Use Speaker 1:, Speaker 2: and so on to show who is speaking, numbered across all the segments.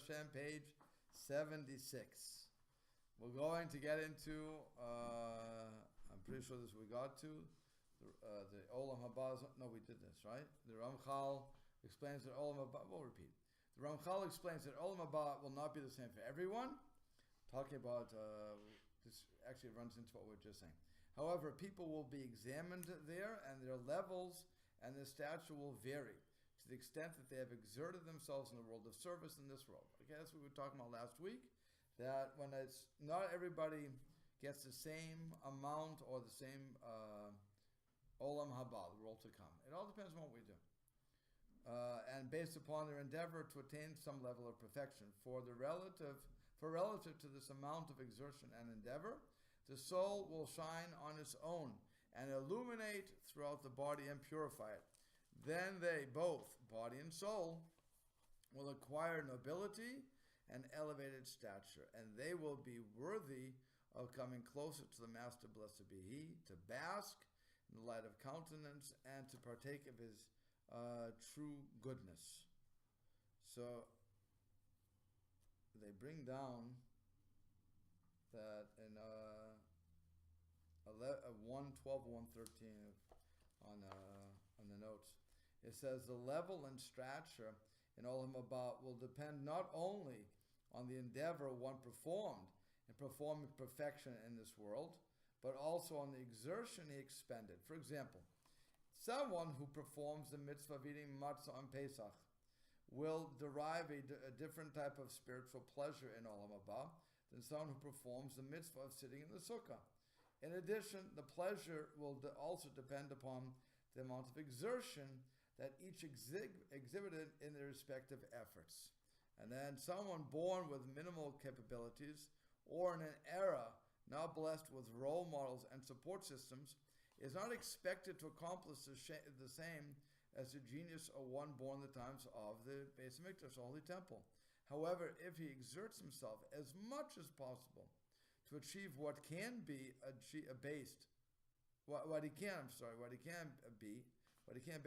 Speaker 1: Hashem, page 76. We're going to get into, I'm pretty sure this we got to, the Olam Haba. No, we did this, right? The Ramchal explains that Olam Haba, we'll repeat. The Ramchal explains that Olam Haba will not be the same for everyone. Talking about, this actually runs into what we were just saying. However, people will be examined there, and their levels and their stature will vary to the extent that they have exerted themselves in the world of service in this world. Okay, that's what we were talking about last week, that when it's not everybody gets the same amount or the same Olam Haba, the world to come. It all depends on what we do. And based upon their endeavor to attain some level of perfection. Relative to this amount of exertion and endeavor, the soul will shine on its own and illuminate throughout the body and purify it. Then they, both body and soul, will acquire nobility and elevated stature, and they will be worthy of coming closer to the Master, blessed be He, to bask in the light of countenance and to partake of His true goodness. So they bring down that in 1:12, 1:13 on the notes, it says the level and stature in Olam Haba will depend not only on the endeavor one performed in performing perfection in this world, but also on the exertion he expended. For example, someone who performs the mitzvah of eating matzah on Pesach will derive a different type of spiritual pleasure in Olam Haba than someone who performs the mitzvah of sitting in the sukkah. In addition, the pleasure will also depend upon the amount of exertion that each exhibited in their respective efforts. And then someone born with minimal capabilities or in an era now blessed with role models and support systems is not expected to accomplish the same as the genius of one born in the times of the Beis Hamikdash, the Holy Temple. However, if he exerts himself as much as possible to achieve what can be based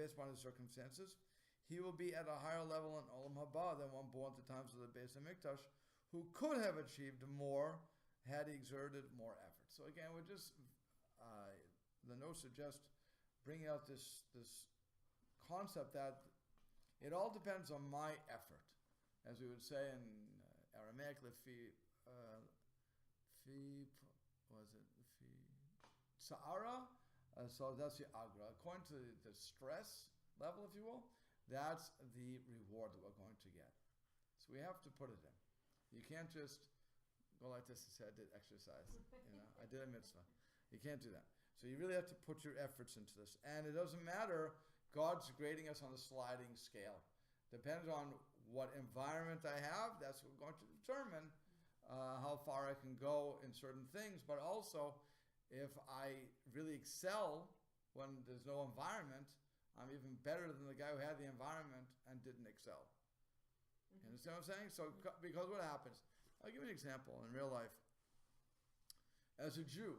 Speaker 1: upon his circumstances, he will be at a higher level in Olam Haba than one born at the times of the Beis Hamikdash, who could have achieved more had he exerted more effort. So again, we're just the notes suggest bringing out this concept that it all depends on my effort, as we would say in Aramaic, Sa'ara, so that's the agra. According to the stress level, if you will, that's the reward that we're going to get. So we have to put it in. You can't just go like this and say, I did exercise. I did a mitzvah. You can't do that. So you really have to put your efforts into this. And it doesn't matter, God's grading us on a sliding scale. Depends on what environment I have, that's what we're going to determine how far I can go in certain things. But also, if I really excel when there's no environment, I'm even better than the guy who had the environment and didn't excel. You understand what I'm saying? So, because what happens? I'll give you an example in real life. As a Jew,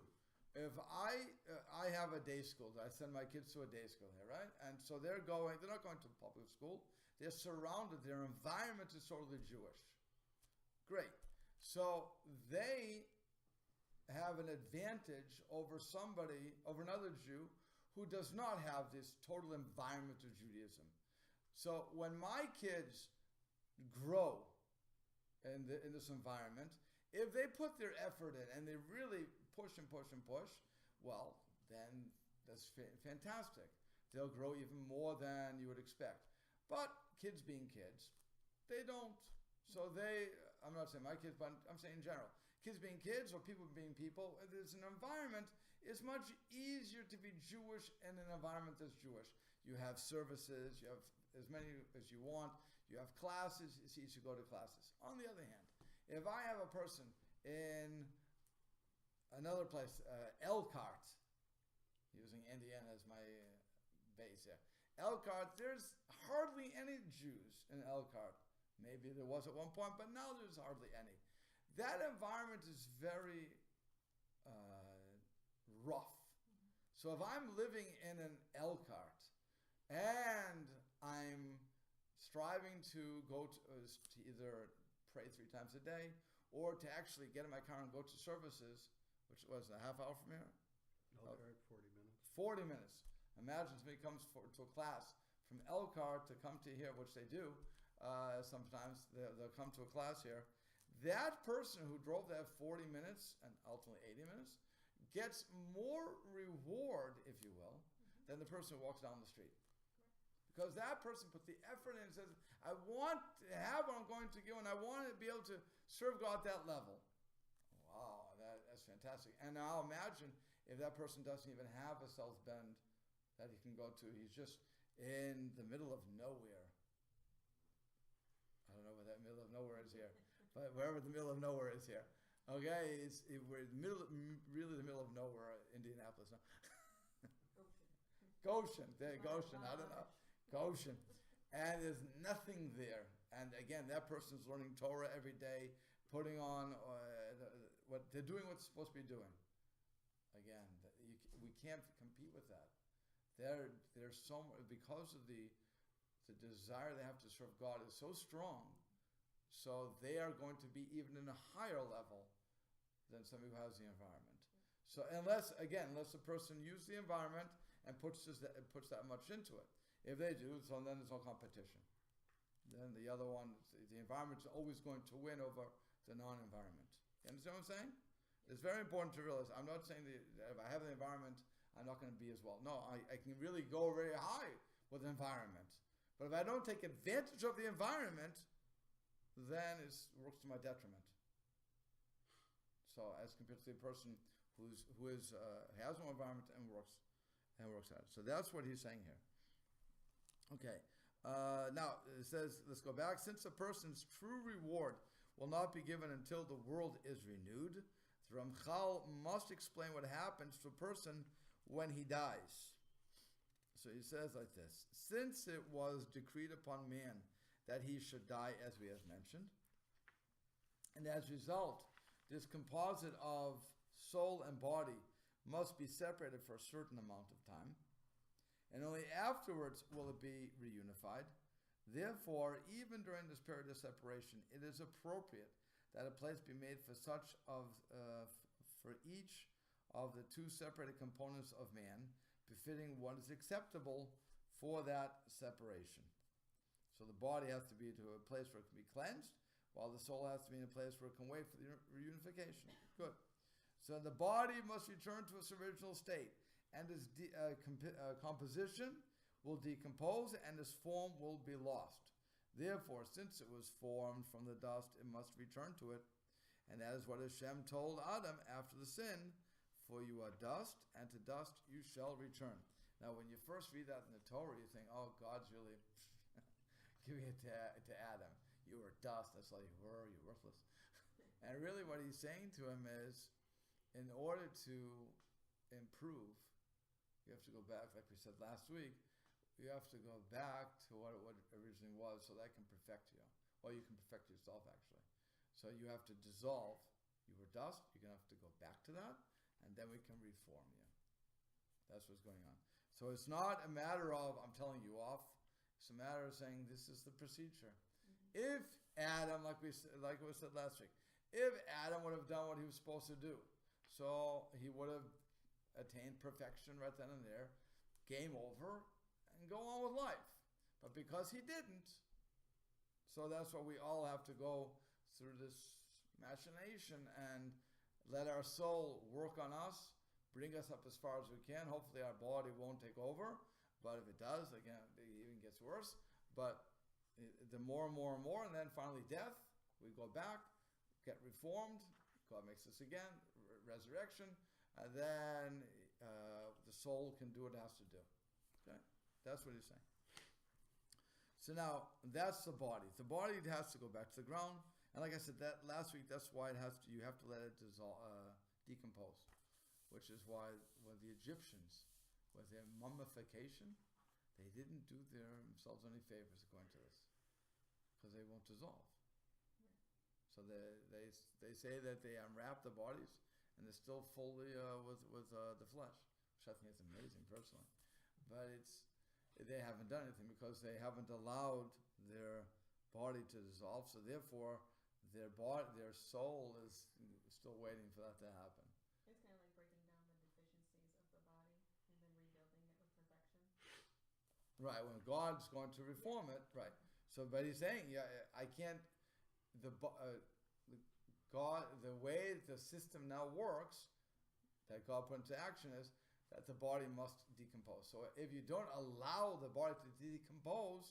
Speaker 1: if I have a day school, I send my kids to a day school here, right? And so they're not going to public school. They're surrounded, their environment is totally Jewish. Great. So they have an advantage over another Jew who does not have this total environment of Judaism. So when my kids grow in this environment, if they put their effort in and they really push and push and push, well, then that's fantastic. They'll grow even more than you would expect. But kids being kids, they don't. So I'm not saying my kids, but I'm saying in general. Kids being kids or people being people, there's an environment. It's much easier to be Jewish in an environment that's Jewish. You have services, you have as many as you want, you have classes, it's easy to go to classes. On the other hand, if I have a person in another place, Elkhart, using Indiana as my base here, Elkhart, there's hardly any Jews in Elkhart. Maybe there was at one point, but now there's hardly any. That environment is very rough. So if I'm living in an Elkhart and I'm striving to go to either pray 3 times a day, or to actually get in my car and go to services, which was a half hour from here.
Speaker 2: Elkhart, 40 minutes.
Speaker 1: 40 minutes. Imagine somebody comes to a class from Elkhart to come to here, which they do. Sometimes they'll come to a class here. That person who drove that 40 minutes and ultimately 80 minutes gets more reward, if you will, than the person who walks down the street. Because that person put the effort in and says, I want to have what I'm going to give, and I want to be able to serve God at that level. Wow, that's fantastic. And now imagine if that person doesn't even have a South Bend that he can go to. He's just in the middle of nowhere. I don't know what that middle of nowhere is here, but wherever the middle of nowhere is here. Okay, we're really the middle of nowhere, Indianapolis. No? Goshen, Goshen, I don't know. Goshen. And there's nothing there. And again, that person's learning Torah every day, putting on what they're doing, what's supposed to be doing. Again, we can't compete with that. There's so much, because of the desire they have to serve God is so strong, so they are going to be even in a higher level than somebody who has the environment. So unless the person uses the environment and puts that much into it. If they do, so then there's no competition. Then the other one, the environment's always going to win over the non-environment. You understand what I'm saying? It's very important to realize, I'm not saying that if I have the environment, I'm not going to be as well. No, I can really go very high with the environment. But if I don't take advantage of the environment, then it works to my detriment. So as compared to the person who has no environment and works at it. So that's what he's saying here. Okay. Now it says, let's go back. Since a person's true reward will not be given until the world is renewed, the Ramchal must explain what happens to a person when he dies. So he says like this: since it was decreed upon man that he should die, as we have mentioned, and as a result, this composite of soul and body must be separated for a certain amount of time, and only afterwards will it be reunified. Therefore, even during this period of separation, it is appropriate that a place be made for for each of the 2 separated components of man, befitting what is acceptable for that separation. So the body has to be to a place where it can be cleansed, while the soul has to be in a place where it can wait for the reunification. Good. So the body must return to its original state, and its composition will decompose, and its form will be lost. Therefore, since it was formed from the dust, it must return to it. And that is what Hashem told Adam after the sin: for you are dust, and to dust you shall return. Now, when you first read that in the Torah, you think, oh, God's really giving it to Adam. You were dust, that's all you were, you're worthless. And really what he's saying to him is, in order to improve, you have to go back, like we said last week, you have to go back to what it originally was, so that can perfect you. Or you can perfect yourself, actually. So you have to dissolve. You were dust, you're going to have to go back to that, and then we can reform you. That's what's going on. So it's not a matter of, I'm telling you off. It's a matter of saying, this is the procedure. Mm-hmm. If Adam, like we said last week, if Adam would have done what he was supposed to do, so he would have attained perfection right then and there, game over, and go on with life. But because he didn't, so that's why we all have to go through this machination and let our soul work on us, bring us up as far as we can. Hopefully our body won't take over, but if it does, again, it even gets worse. But the more and more and more, and then finally death, we go back, get reformed, God makes us again, resurrection, and then the soul can do what it has to do. Okay? That's what he's saying. So now, that's the body. The body has to go back to the ground. And like I said that last week, that's why you have to let it decompose. Which is why when the Egyptians, with their mummification, they didn't do themselves any favors according to this. Because they won't dissolve. So they say that they unwrap the bodies and they're still fully with the flesh, which I think is amazing personally. But they haven't done anything because they haven't allowed their body to dissolve. So therefore, their body, their soul is still waiting for that to happen.
Speaker 3: It's kind of like breaking down the deficiencies of the body and then rebuilding it with perfection.
Speaker 1: Right, when God's going to reform it, right. So, but he's saying, yeah, I can't, the God, the way the system now works, that God put into action is that the body must decompose. So if you don't allow the body to decompose,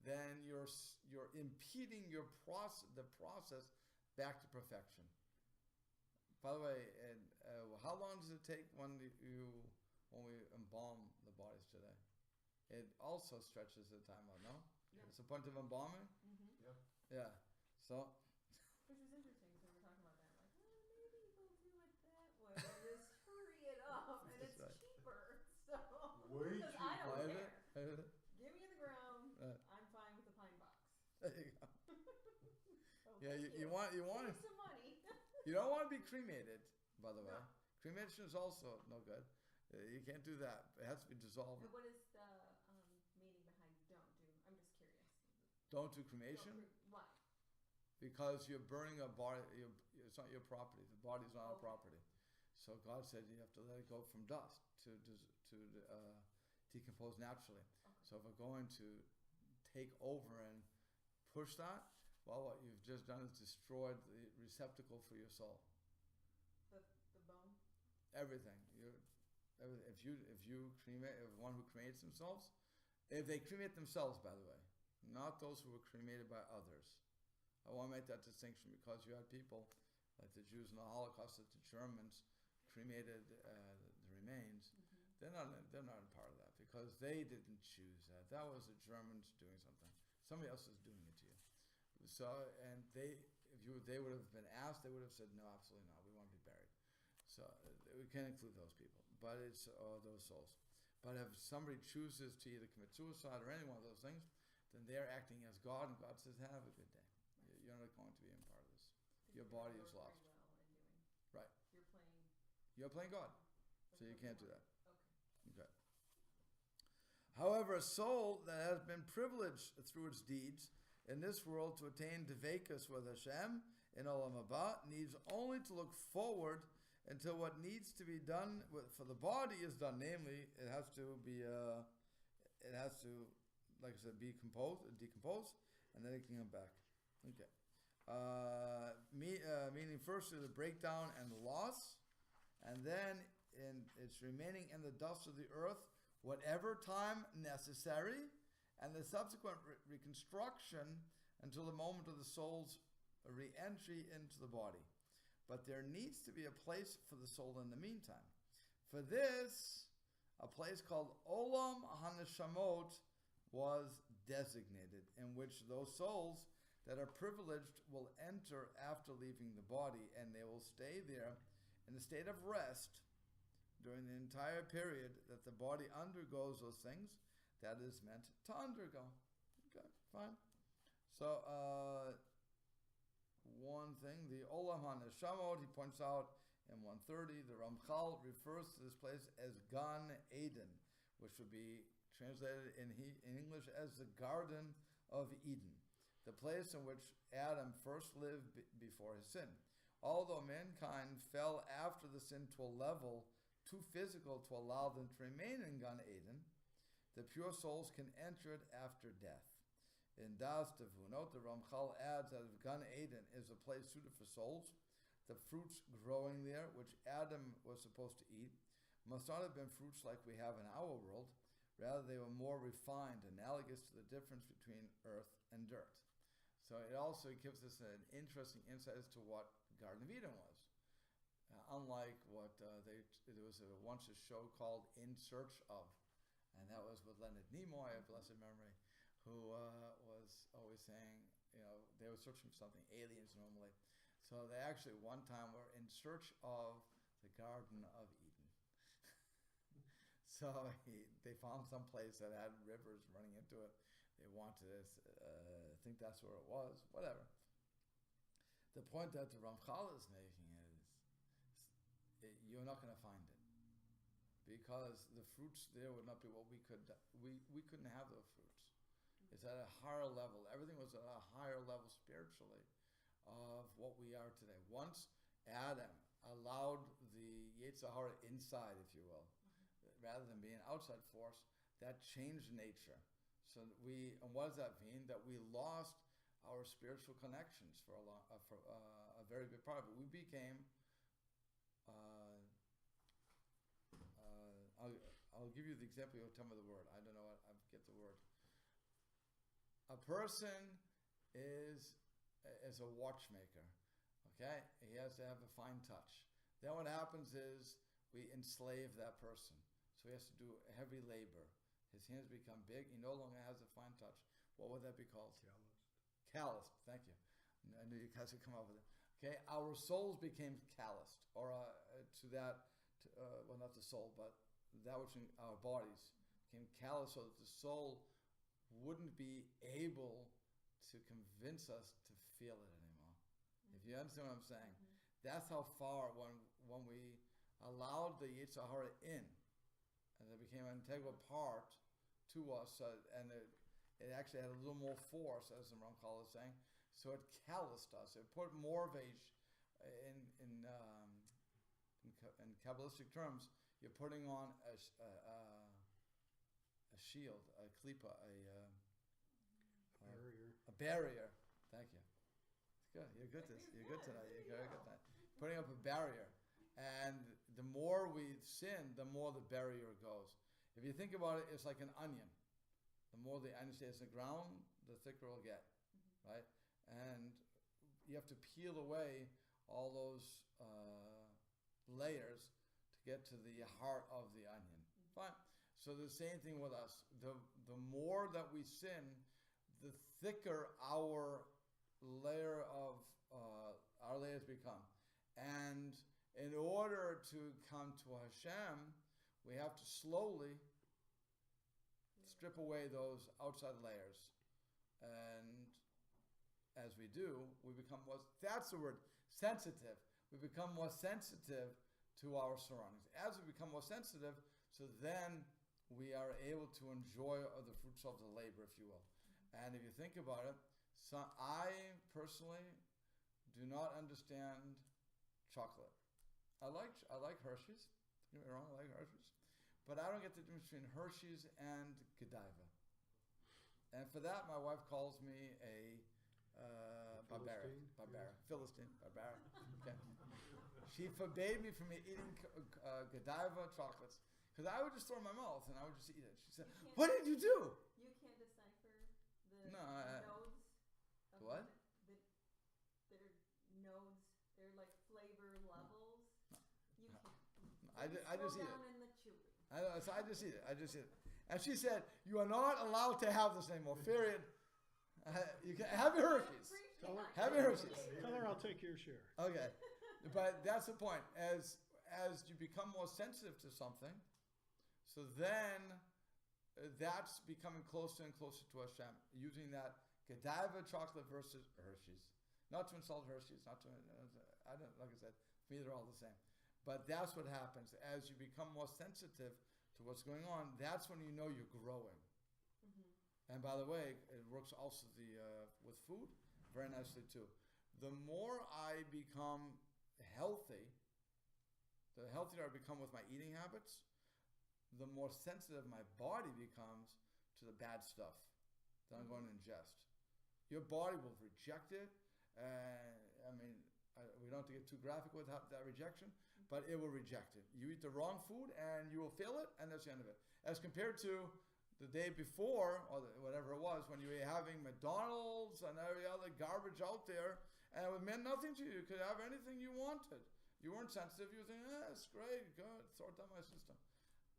Speaker 1: then you're impeding the process back to perfection. By the way, how long does it take when we embalm the bodies today? It also stretches the time out, no?
Speaker 3: Yeah.
Speaker 1: It's the point of embalming?
Speaker 3: Mm-hmm.
Speaker 2: Yep.
Speaker 1: Yeah. So,
Speaker 3: Which was interesting, so we were talking about that, like, maybe we'll do it that way, and just hurry it up, and it's
Speaker 1: That's right.
Speaker 3: cheaper, so,
Speaker 2: Way
Speaker 3: because I
Speaker 2: cheaper.
Speaker 3: don't
Speaker 1: Is
Speaker 3: care.
Speaker 1: it?
Speaker 3: Give me the ground,
Speaker 1: Right.
Speaker 3: I'm fine with the pine box.
Speaker 1: There you go.
Speaker 3: So
Speaker 1: Yeah,
Speaker 3: thank
Speaker 1: you want
Speaker 3: Save some money.
Speaker 1: you don't want to be cremated, by the way.
Speaker 3: No.
Speaker 1: Cremation is also no good. You can't do that. It has to be dissolved.
Speaker 3: And what is the meaning behind don't do? I'm just curious.
Speaker 1: Don't do cremation
Speaker 3: Why?
Speaker 1: because you're burning a body. It's not your property. The body's not our
Speaker 3: Okay.
Speaker 1: property. So God said you have to let it go from dust to decompose naturally.
Speaker 3: Okay.
Speaker 1: So if we're going to take over and push that, well, what you've just done is destroyed the receptacle for your soul.
Speaker 3: The bone?
Speaker 1: Everything. If you cremate, if one who cremates themselves, if they cremate themselves, by the way, not those who were cremated by others. I want to make that distinction because you had people like the Jews in the Holocaust, that the Germans cremated the remains.
Speaker 3: Mm-hmm.
Speaker 1: They're not a part of that because they didn't choose that. That was the Germans doing something. Somebody else is doing it to you. So, and they would have been asked, they would have said, no, absolutely not. We want to be buried. So we can't include those people, but it's those souls. But if somebody chooses to either commit suicide or any one of those things, then they're acting as God, and God says, have a good day. You're not going to be a part of this. Your body is lost. Right. You're playing God, so you can't do that. Okay. However, a soul that has been privileged through its deeds in this world to attain Devekus with Hashem in Olam Haba needs only to look forward until what needs to be done for the body is done. Namely, it has to, like I said, be decompose, and then it can come back. Okay. Meaning firstly the breakdown and the loss, and then it's remaining in the dust of the earth whatever time necessary, and the subsequent reconstruction until the moment of the soul's re-entry into the body. But there needs to be a place for the soul in the meantime. For this, a place called Olam HaNeshamot was designated, in which those souls that are privileged will enter after leaving the body, and they will stay there in a state of rest during the entire period that the body undergoes those things that is meant to undergo. Okay, fine. So, one thing, the Olam HaNeshamot, he points out in 130, the Ramchal refers to this place as Gan Eden, which would be translated in English as the Garden of Eden, the place in which Adam first lived before his sin. Although mankind fell after the sin to a level too physical to allow them to remain in Gan Eden, the pure souls can enter it after death. In Das Tevunot, the Ramchal adds that if Gan Eden is a place suited for souls, the fruits growing there, which Adam was supposed to eat, must not have been fruits like we have in our world. Rather, they were more refined, analogous to the difference between earth and dirt. So it also gives us an interesting insight as to what Garden of Eden was. Unlike what there was once a show called In Search Of, and that was with Leonard Nimoy of blessed memory, who was always saying, they were searching for something, aliens normally. So they actually one time were in search of the Garden of Eden. So they found some place that had rivers running into it. They wanted to think that's where it was, whatever. The point that the Ramchal is making is, you're not going to find it. Because the fruits there would not be what we couldn't have those fruits. It's at a higher level. Everything was at a higher level spiritually of we are today. Once Adam allowed the Yetzer Hara inside, if you will, rather than being an outside force, that changed nature. So and what does that mean? That we lost our spiritual connections for a very big part of it. We became, I'll give you the example. You'll tell me the word. I don't know. I get the word. A person is a watchmaker. Okay, he has to have a fine touch. Then what happens is we enslave that person. So he has to do heavy labor. His hands become big. He no longer has a fine touch. What would that be called? Calloused. Thank you. I knew you guys would come up with it. Okay, our souls became calloused, or to that, well, not the soul, but that which in our bodies became calloused, so that the soul wouldn't be able to convince us to feel it anymore. If you understand what I'm saying, that's how far when we allowed the Yetzer Hara in, and it became an integral part to us, and it actually had a little more force, as the Ramchal is saying. So it calloused us. It put more of in Kabbalistic terms, you're putting on a shield, a klipa, a barrier. Thank you. It's good. You're good. You're good tonight. You're very good tonight. Putting up a barrier, and the more we sin, the more the barrier goes. If you think about it, it's like an onion. The more the onion stays in the ground, the thicker it'll get, right? And you have to peel away all those layers to get to the heart of the onion. Fine. So the same thing with us. The more that we sin, the thicker our layers become. And in order to come to Hashem, we have to slowly strip away those outside layers. And as we do, we become more, that's the word, sensitive. We become more sensitive to our surroundings. As we become more sensitive, so then we are able to enjoy the fruits of the labor, if you will. And if you think about it, so I personally do not understand chocolate. I like Hershey's. Don't get me wrong, I like Hershey's. But I don't get the difference between Hershey's and Godiva. And for that, my wife calls me a barbaric. Philistine. Barbaric. Okay. She forbade me from eating Godiva chocolates. Because I would just throw it in my mouth and I would just eat it. She said, "What did you do?"
Speaker 3: You can't decipher the
Speaker 1: nodes.
Speaker 3: Of
Speaker 1: What?
Speaker 3: They're nodes. They're like flavor levels. You can't.
Speaker 1: I just eat it.
Speaker 3: Down in the chewy.
Speaker 1: So I just eat it. And she said, "You are not allowed to have this anymore. Period. You can have your Hershey's. Have your Hershey's."
Speaker 2: Tell her I'll take your share.
Speaker 1: Okay, but that's the point. As you become more sensitive to something, so then that's becoming closer and closer to Hashem. Using that Godiva chocolate versus Hershey's. Not to insult Hershey's. Not to. I don't. Like I said, for me they're all the same. But that's what happens as you become more sensitive to what's going on. That's when you know you're growing. And by the way, it works also with food very nicely too. The more I become healthy, the healthier I become with my eating habits, the more sensitive my body becomes to the bad stuff that I'm going to ingest. Your body will reject it. We don't have to get too graphic with that rejection, but it will reject it. You eat the wrong food and you will feel it, and that's the end of it. As compared to the day before, or whatever it was, when you were having McDonald's and every other garbage out there, and it meant nothing to you. You could have anything you wanted. You weren't sensitive. You were thinking, it's great, good, throw it down my system.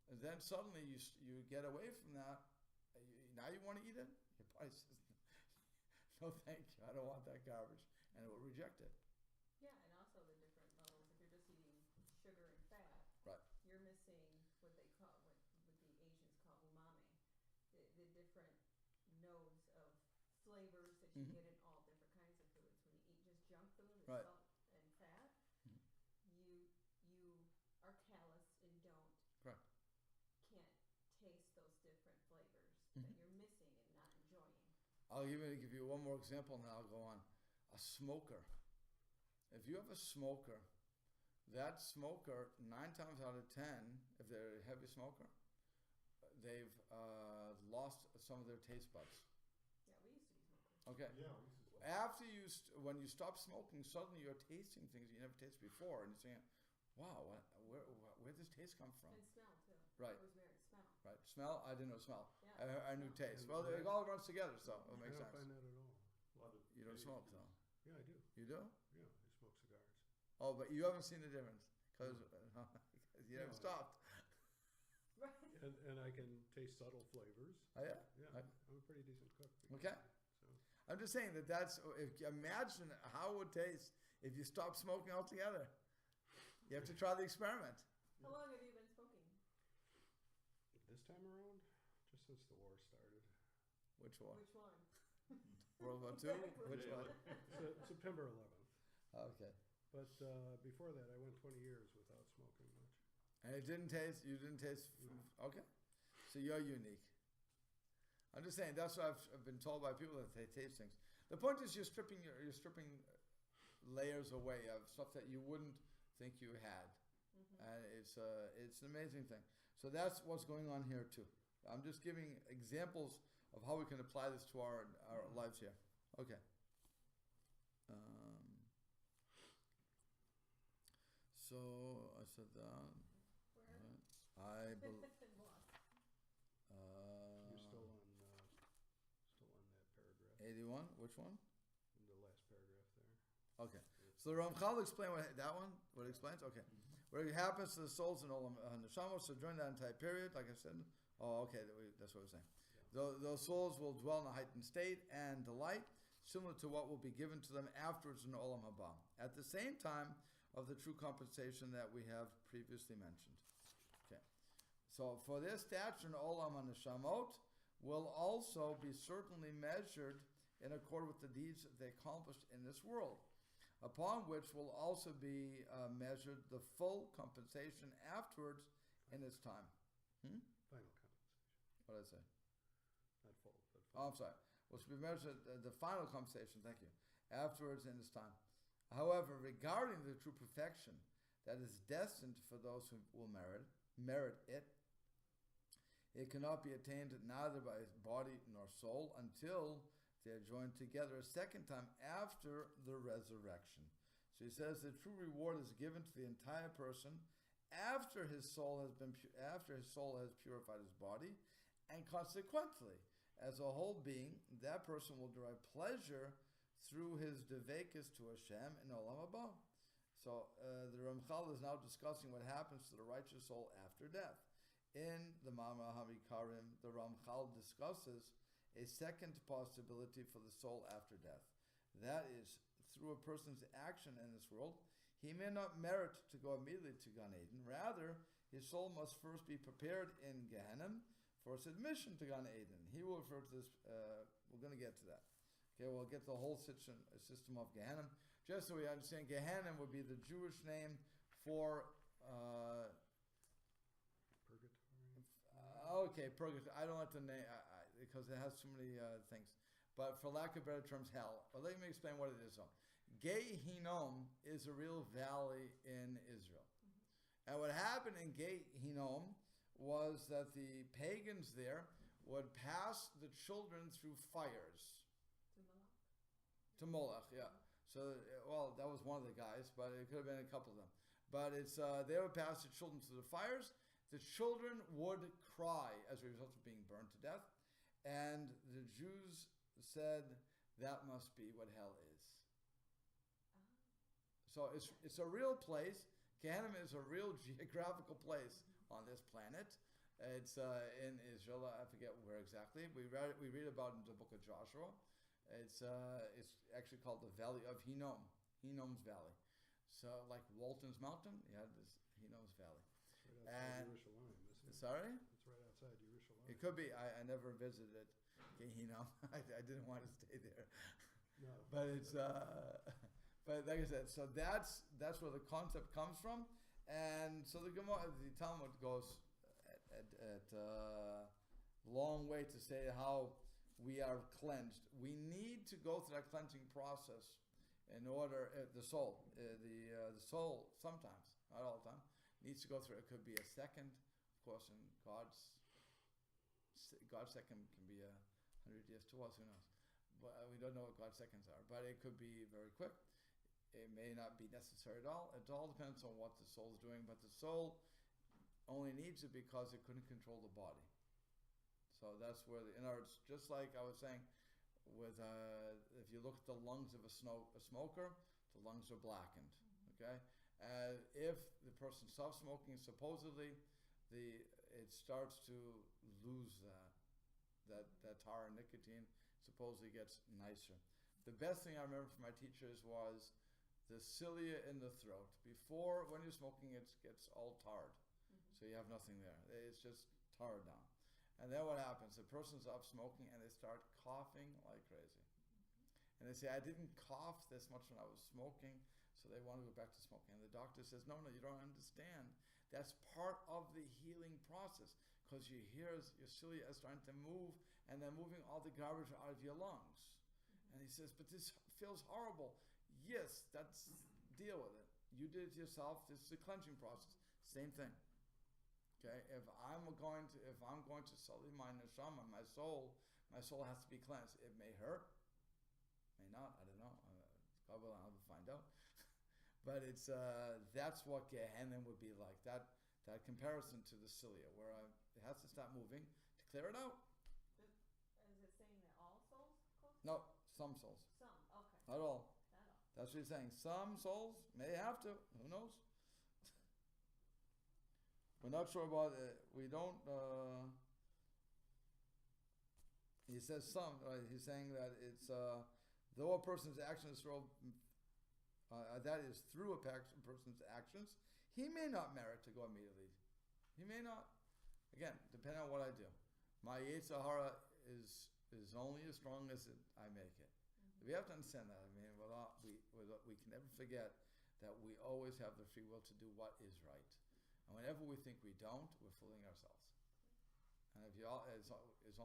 Speaker 1: And then suddenly you get away from that. Now you want to eat it? Your body says, no thank you, I don't want that garbage. And it will reject it.
Speaker 3: Yeah, and also the different levels. If you're just eating sugar and fat,
Speaker 1: right,
Speaker 3: you're missing what they call, what the Asians call umami. The different nodes of flavors that you get in all different kinds of foods. When you eat just junk food with
Speaker 1: right,
Speaker 3: salt and fat, you are callous and can't taste those different flavors that you're missing and not enjoying.
Speaker 1: I'll even give you one more example and then I'll go on. A smoker. if you have a smoker, that smoker, 9 times out of 10, if they're a heavy smoker, they've lost some of their taste buds.
Speaker 3: Yeah, we used to be smokers.
Speaker 1: Okay.
Speaker 2: Yeah, we used to.
Speaker 1: After when you stop smoking, suddenly you're tasting things you never tasted before, and you're saying, "Wow, where does taste come from?"
Speaker 3: And smell too.
Speaker 1: Right.
Speaker 3: I was married. Smell.
Speaker 1: Right? Smell? I didn't know smell.
Speaker 3: Yeah.
Speaker 1: I knew taste.
Speaker 2: And
Speaker 1: Well, it
Speaker 2: red.
Speaker 1: all runs together, so it
Speaker 2: I
Speaker 1: makes
Speaker 2: don't
Speaker 1: sense.
Speaker 2: find that at all.
Speaker 4: A lot of
Speaker 1: You don't smoke, though.
Speaker 2: Yeah, I do.
Speaker 1: You do?
Speaker 2: Yeah, I smoke cigars.
Speaker 1: Oh, but you haven't seen the difference because you haven't
Speaker 2: No.
Speaker 1: stopped.
Speaker 3: Right.
Speaker 2: And I can taste subtle flavors.
Speaker 1: Oh yeah.
Speaker 2: Yeah, I'm a pretty decent cook.
Speaker 1: Okay.
Speaker 2: So,
Speaker 1: I'm just saying that's. If imagine how it would taste if you stopped smoking altogether. You have to try the experiment.
Speaker 3: How long have you been smoking?
Speaker 2: this time around, just since the war started.
Speaker 1: Which one?
Speaker 3: Which one?
Speaker 1: World War II? Which
Speaker 4: Yeah.
Speaker 1: one?
Speaker 2: September 11th.
Speaker 1: Okay.
Speaker 2: But before that, I went 20 years without smoking much.
Speaker 1: And it didn't taste. You didn't taste.
Speaker 2: No.
Speaker 1: Okay. So you're unique. I'm just saying that's what I've been told by people that they taste things. The point is you're stripping layers away of stuff that you wouldn't think you had, and it's an amazing thing. So that's what's going on here too. I'm just giving examples of how we can apply this to our lives here. Okay. So I said that.
Speaker 3: Where?
Speaker 1: I bel
Speaker 3: Lost.
Speaker 2: You're still on that paragraph,
Speaker 1: 81. Which one?
Speaker 2: the last paragraph there.
Speaker 1: Okay. So the Ramchal explain that one. What it explains? Okay. What happens to the souls in Olam Neshama? So during that entire period, like I said. Oh, okay. That's what we're saying.
Speaker 2: Yeah.
Speaker 1: Those souls will dwell in a heightened state and delight, similar to what will be given to them afterwards in Olam Haba. At the same time of the true compensation that we have previously mentioned. Okay. So for their stature in Olam Neshamot will also be certainly measured in accord with the deeds that they accomplished in this world, upon which will also be measured the full compensation afterwards in its time.
Speaker 2: Final compensation.
Speaker 1: What did I say?
Speaker 2: Not full, but
Speaker 1: Oh, I'm sorry. Which will be measured the final compensation. Thank you. Afterwards in its time. However, regarding the true perfection that is destined for those who will merit it, it cannot be attained neither by body nor soul until they are joined together a second time after the resurrection. So he says the true reward is given to the entire person after his soul has purified his body, and consequently, as a whole being, that person will derive pleasure through his devekis to Hashem in Olam Haba. So the Ramchal is now discussing what happens to the righteous soul after death. In the Mama Hamikarim, the Ramchal discusses a second possibility for the soul after death. That is, through a person's action in this world, he may not merit to go immediately to Gan Eden. Rather, his soul must first be prepared in Gehenna for its admission to Gan Eden. He will refer to this, we're going to get to that. Okay, we'll get the whole system of Gehenna. Just so we understand, Gehenna would be the Jewish name for
Speaker 2: purgatory.
Speaker 1: Purgatory. I don't like the name because it has too many things. But for lack of better terms, hell. But let me explain what it is. So, Gehinnom is a real valley in Israel. And what happened in Gehinnom was that the pagans there would pass the children through fires. To Moloch, yeah. So, well, that was one of the guys, but it could have been a couple of them. But it's they would pass the children through the fires. The children would cry as a result of being burned to death. And the Jews said, that must be what hell is. So it's a real place. Gehenna is a real geographical place on this planet. It's in Israel. I forget where exactly. We read about it in the book of Joshua. It's actually called the Valley of Hinnom, Hinnom's Valley. So like Walton's Mountain, you have this Hinnom's Valley.
Speaker 2: It's right outside Yerushalayim, isn't it?
Speaker 1: Sorry?
Speaker 2: It's right outside Yerushalayim.
Speaker 1: It could be. I never visited Hinnom. I didn't want to stay there.
Speaker 2: No.
Speaker 1: But it's but like I said, so that's where the concept comes from, and so the Talmud goes at long way to say how we are cleansed. We need to go through that cleansing process in order, the soul sometimes, not all the time, needs to go through. It could be a second, of course, in God's second can be 100 years to us, who knows? But we don't know what God's seconds are. But it could be very quick. It may not be necessary at all. It all depends on what the soul is doing. But the soul only needs it because it couldn't control the body. So that's where, in other words, just like I was saying, with if you look at the lungs of a smoker, the lungs are blackened. Okay, if the person stops smoking, supposedly it starts to lose that tar and nicotine. Supposedly gets nicer. The best thing I remember from my teachers was the cilia in the throat. Before, when you're smoking, it gets all tarred, so you have nothing there. It's just tarred down. And then what happens? The person's up smoking and they start coughing like crazy. And they say, I didn't cough this much when I was smoking, so they want to go back to smoking. And the doctor says, no, you don't understand. That's part of the healing process, because you hear your cilia is starting to move and they're moving all the garbage out of your lungs. And he says, but this feels horrible. Yes, deal with it. You did it yourself. This is a cleansing process. Same thing. Okay, if I'm going to sully my neshama, my soul has to be cleansed. It may hurt, may not. I don't know. God will, I'll find out. But it's that's what Gehenna would be like. That comparison to the cilia, where it has to stop moving to clear it out.
Speaker 3: Is it saying that all souls close?
Speaker 1: No, some souls.
Speaker 3: Some, okay.
Speaker 1: Not all.
Speaker 3: Not all.
Speaker 1: That's what he's saying. Some souls may have to. Who knows? We're not sure about it. We don't. He says some. He's saying that it's though a person's actions throw. That is through a person's actions, he may not merit to go immediately. He may not. Again, depending on what I do. My Yetzer Hara is only as strong as I make it. We have to understand that. I mean, we can never forget that we always have the free will to do what is right. And whenever we think we don't, we're fooling ourselves. And as long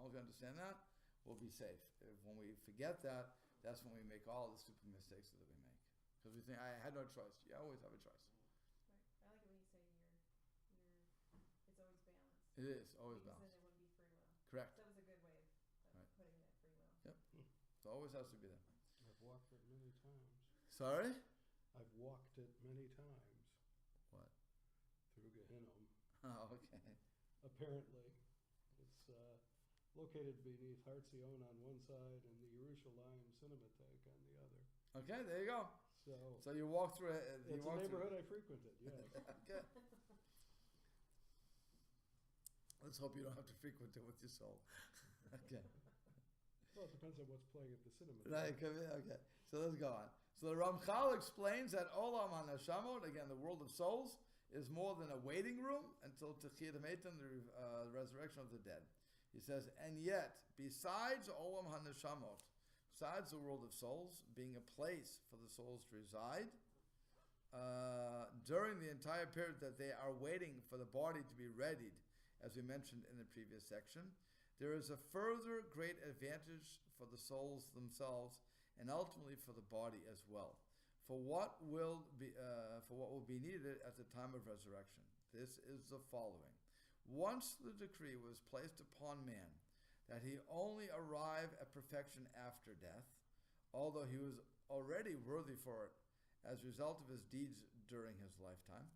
Speaker 1: as we understand that, we'll be safe. When we forget that, that's when we make all the stupid mistakes that we make. Because we think, I had no choice. You always have a choice.
Speaker 3: Right. I like it when you say it's always balanced.
Speaker 1: It is always
Speaker 3: because
Speaker 1: balanced.
Speaker 3: then it wouldn't be free will.
Speaker 1: Correct.
Speaker 3: That was a good way of
Speaker 1: Right.
Speaker 3: putting that free will.
Speaker 1: Yep. So it always has to be there.
Speaker 2: I've walked it many times.
Speaker 1: Sorry?
Speaker 2: I've walked it many times.
Speaker 1: What?
Speaker 2: Through Gehenna.
Speaker 1: Oh, okay.
Speaker 2: Apparently. It's located beneath Hartzion on one side and the Yerushalayim Cinematheque on the other.
Speaker 1: Okay, there you go.
Speaker 2: So
Speaker 1: you walk through it.
Speaker 2: it's a neighborhood I frequented, yes.
Speaker 1: Okay. Let's hope you don't have to frequent it with your soul. Okay.
Speaker 2: Well, it depends on what's playing at the cinema.
Speaker 1: Right, okay. So let's go on. So the Ramchal explains that Olam HaNeshamot, again, the world of souls, is more than a waiting room until Techiyat HaMetim, the resurrection of the dead. He says, and yet, besides Olam HaNeshamot, besides the world of souls, being a place for the souls to reside, during the entire period that they are waiting for the body to be readied, as we mentioned in the previous section, there is a further great advantage for the souls themselves, and ultimately for the body as well, for what will be needed at the time of resurrection. This is the following: once the decree was placed upon man that he only arrive at perfection after death, although he was already worthy for it as a result of his deeds during his lifetime,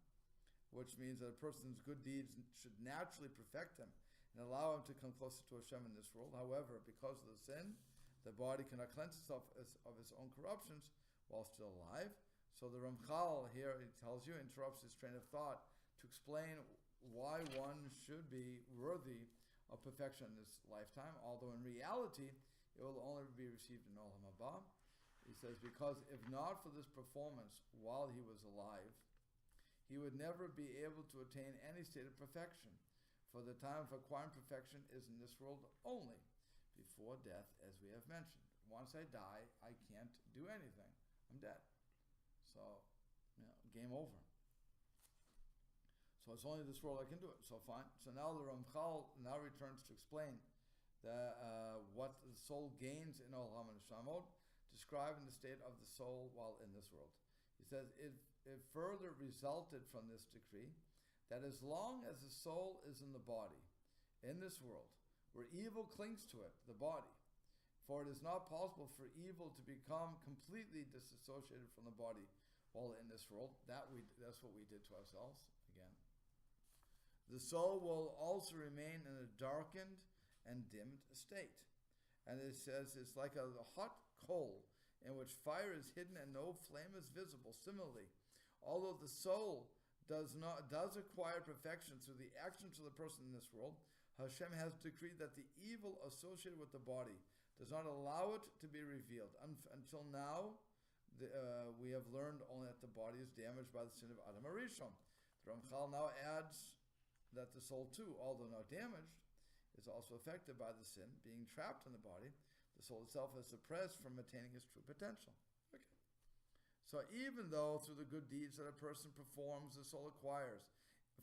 Speaker 1: which means that a person's good deeds should naturally perfect him and allow him to come closer to Hashem in this world. However, because of the sin, the body cannot cleanse itself of its own corruptions while still alive. So the Ramchal here, he tells you, interrupts his train of thought to explain why one should be worthy of perfection in this lifetime, although in reality, it will only be received in Olam Haba. He says, because if not for this performance while he was alive, he would never be able to attain any state of perfection. For the time of acquiring perfection is in this world only, before death, as we have mentioned. Once I die, I can't do anything. I'm dead. So, game over. So it's only this world I can do it. So fine. So now the Ramchal now returns to explain what the soul gains in Olam HaNeshamot, describing the state of the soul while in this world. He says, it further resulted from this decree that as long as the soul is in the body, in this world, where evil clings to it, the body, for it is not possible for evil to become completely disassociated from the body while in this world. That's what we did to ourselves, again. The soul will also remain in a darkened and dimmed state. And it says it's like a hot coal in which fire is hidden and no flame is visible. Similarly, although the soul does acquire perfection through the actions of the person in this world, Hashem has decreed that the evil associated with the body does not allow it to be revealed. Until now, we have learned only that the body is damaged by the sin of Adam Arishon. The Ramchal now adds that the soul too, although not damaged, is also affected by the sin, being trapped in the body. The soul itself is suppressed from attaining its true potential. Okay. So even though through the good deeds that a person performs, the soul acquires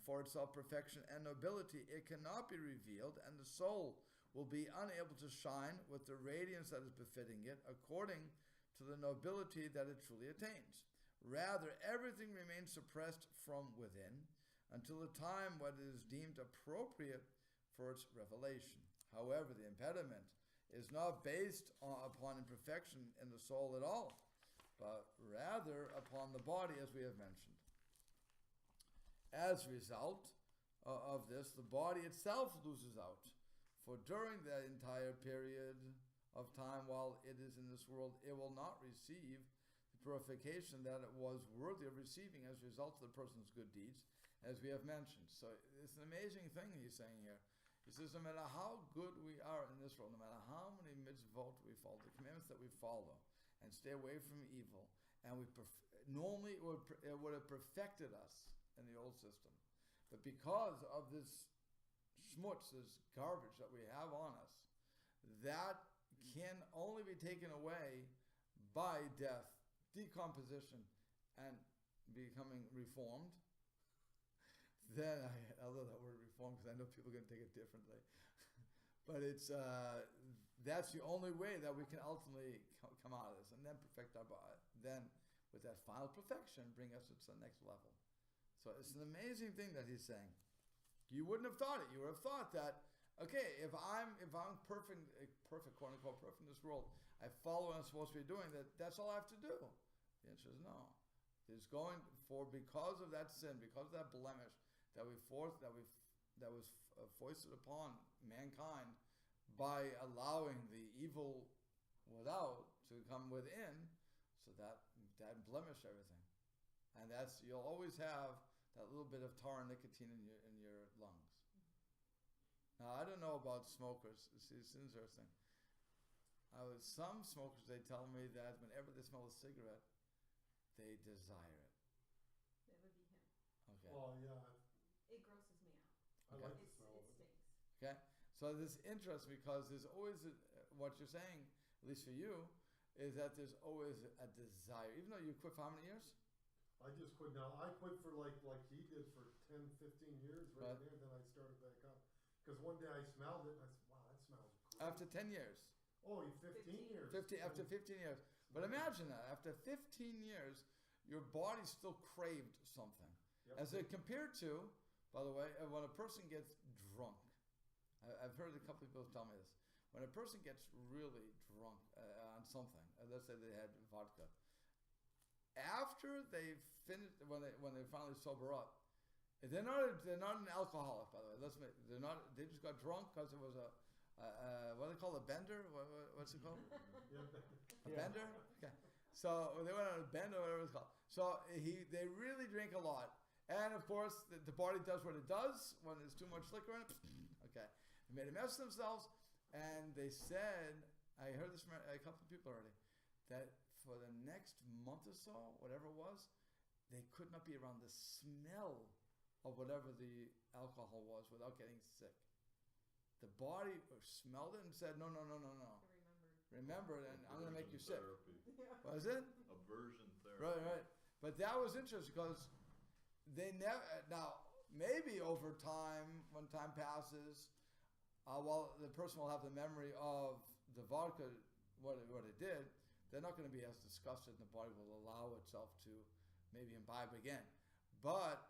Speaker 1: for itself perfection and nobility, it cannot be revealed, and the soul will be unable to shine with the radiance that is befitting it, according to the nobility that it truly attains. Rather, everything remains suppressed from within until the time when it is deemed appropriate for its revelation. However, the impediment is not based upon imperfection in the soul at all, but rather upon the body, as we have mentioned. As a result of this, the body itself loses out, for during that entire period of time while it is in this world, it will not receive the purification that it was worthy of receiving as a result of the person's good deeds, as we have mentioned. So it's an amazing thing he's saying here. He says, no matter how good we are in this world, no matter how many mitzvot we follow, the commandments that we follow, and stay away from evil, and normally it would have perfected us in the old system. But because of this schmutz, this garbage that we have on us, that can only be taken away by death, decomposition, and becoming reformed. Then, I love that word reformed because I know people are going to take it differently. But that's the only way that we can ultimately come out of this and then perfect our body. Then, with that final perfection, bring us to the next level. So it's an amazing thing that he's saying. You wouldn't have thought it. You would have thought that, okay, if I'm perfect, quote unquote, perfect in this world, I follow what I'm supposed to be doing, that's all I have to do. The answer is no. It's because of that sin, because of that blemish that was foisted upon mankind by allowing the evil without to come within, so that blemished everything. And you'll always have that little bit of tar and nicotine in your lungs. Now, I don't know about smokers. See, it's interesting. Some smokers, they tell me that whenever they smell a cigarette, they desire it.
Speaker 3: That would be him.
Speaker 1: Okay.
Speaker 2: Well, yeah.
Speaker 3: It grosses me out.
Speaker 2: I like the smell of
Speaker 3: It
Speaker 2: it.
Speaker 3: stinks.
Speaker 1: Okay. So this is interesting because there's always what you're saying, at least for you, is that there's always a desire. Even though you quit for how many years?
Speaker 2: I just quit now. I quit for like he did for 10, 15 years right
Speaker 1: Right.
Speaker 2: there. Then I started back up. Because one day I smelled it and I said, wow, that smells great.
Speaker 1: After 10 years.
Speaker 2: Oh, 15 years.
Speaker 1: After 15 years. But imagine that. After 15 years, your body still craved something.
Speaker 2: Yep.
Speaker 1: As it compared to, by the way, when a person gets drunk, I've heard a couple of people tell me this. When a person gets really drunk on something, let's say they had vodka, after they finish, when they finally sober up, they're not an alcoholic, by the way. They just got drunk because it was what do they call a bender? What's it called? A bender? Okay. So they went on a bender, whatever it's called. So they really drink a lot. And of course, the body does what it does when there's too much liquor in it. Okay. They made a mess of themselves, and they said, I heard this from a couple of people already, that for the next month or so, whatever it was, they could not be around the smell of whatever the alcohol was without getting sick. The body smelled it and said, no.
Speaker 3: I
Speaker 1: Remember it, and I'm going to make you sick.
Speaker 4: Therapy.
Speaker 1: Was it?
Speaker 4: Aversion therapy.
Speaker 1: Right. But that was interesting because they never, now maybe over time, when time passes, the person will have the memory of the vodka, what it did, they're not going to be as disgusted, and the body will allow itself to maybe imbibe again. But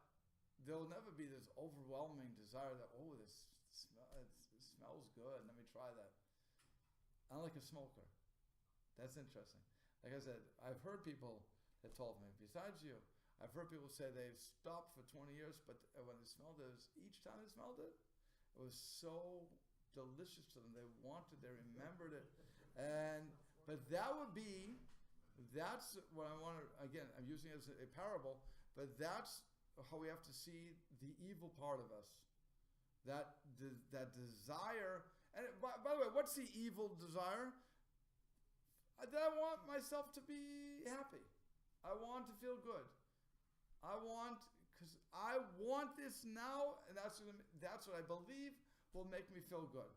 Speaker 1: there'll never be this overwhelming desire that, oh, it smells good, let me try that. Unlike a smoker. That's interesting. Like I said, I've heard people that told me, besides you, I've heard people say they've stopped for 20 years, but when they smelled it, each time they smelled it, it was so delicious to them. They wanted, they remembered it. But that's what I want to, again, I'm using it as a parable, but that's how we have to see the evil part of us. That desire, and by the way, what's the evil desire? That I want myself to be happy. I want to feel good. Because I want this now, and that's what I believe will make me feel good.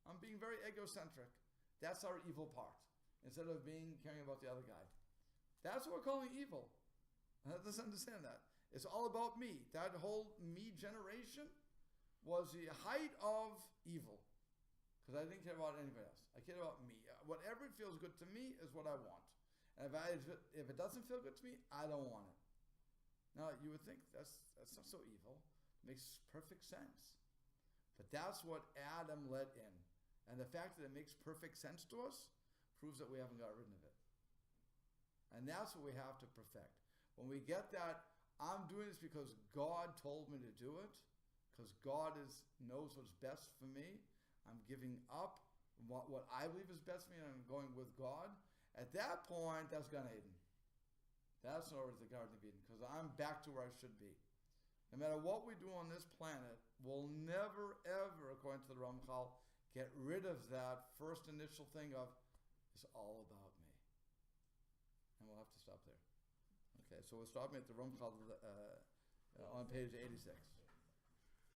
Speaker 1: I'm being very egocentric. That's our evil part. Instead of caring about the other guy. That's what we're calling evil. Let's understand that. It's all about me. That whole me generation was the height of evil. Because I didn't care about anybody else. I cared about me. Whatever feels good to me is what I want. And if it doesn't feel good to me, I don't want it. Now, you would think that's not so evil. It makes perfect sense. But that's what Adam let in. And the fact that it makes perfect sense to us proves that we haven't got rid of it. And that's what we have to perfect. When we get that, I'm doing this because God told me to do it, because God knows what's best for me. I'm giving up what I believe is best for me, and I'm going with God. At that point, that's Gan Eden. That's in order to the Garden of Eden, because I'm back to where I should be. No matter what we do on this planet, we'll never, ever, according to the Ramchal, get rid of that first initial thing of, it's all about me. And we'll have to stop there. Okay, so we're stopping at the Ramchal on page 86.